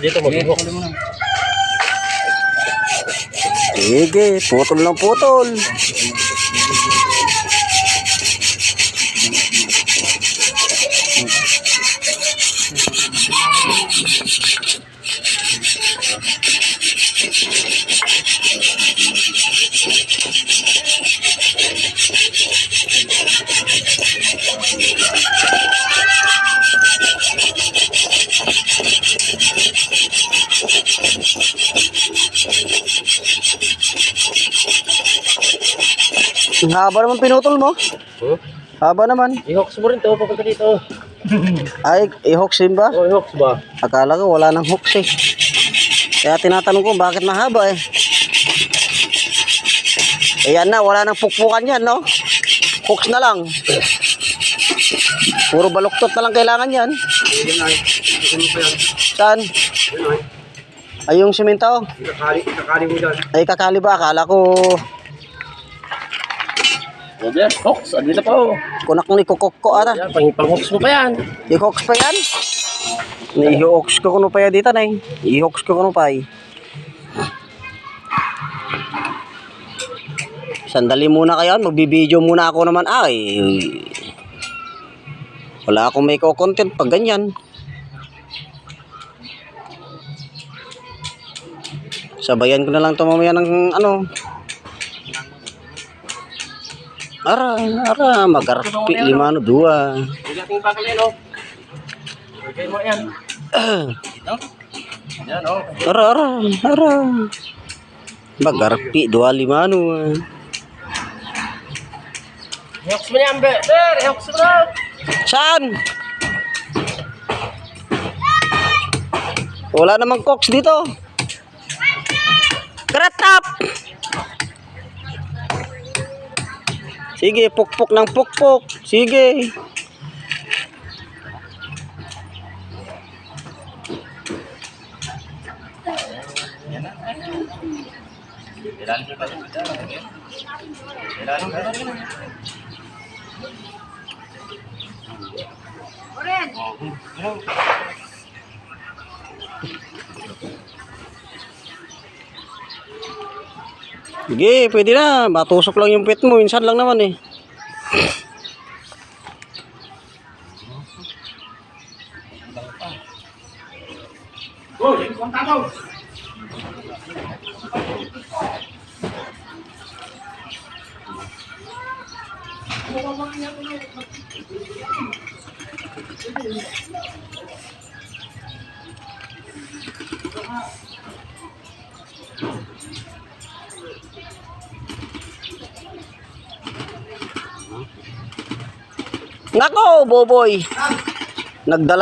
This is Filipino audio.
Dito mo, dito. Sige, putol lang putol. Ang haba naman pinutol mo. Haba naman. I-hooks mo rin to, papunta dito. Ay, i-hooks din ba? Oh, i-hooks ba? Akala ko wala nang hooks eh. Kaya tinatanong ko bakit mahaba eh. Ayan na, wala nang pukpukan yan, no? Hooks na lang. Puro baluktot na lang kailangan yan. Saan? Ay, yung simento. Kakali mo dyan. Ay, kakali ba? Akala ko Yes, hooks. Andito pa oh. kunak ni kukok ko ata. Yan, pang-hooks mo pa yan. I-hooks pa yan? I-hooks ko kuno pa yan dito na eh. I-hooks ko kuno pa eh. Sandali muna kayo. Magbibideo muna ako naman. Ay, wala akong may content pag ganyan. Sabayan ko na lang ito mamaya ng ano. Ara, magarpi, 5 2. Bigating bakal yan oh. Okay mo yan. Dito? Yan oh. Ara. Magarpi, 2 5 I-hooks mo yan, be. Sir, i-hooks mo na. Saan? Wala namang cooks dito. Karatap! Sige, pukpok ng pukpok. Sige. Sige, pwede na. Matusok lang yung pet mo. Minsan lang naman eh. Nako, boboy. Nagdala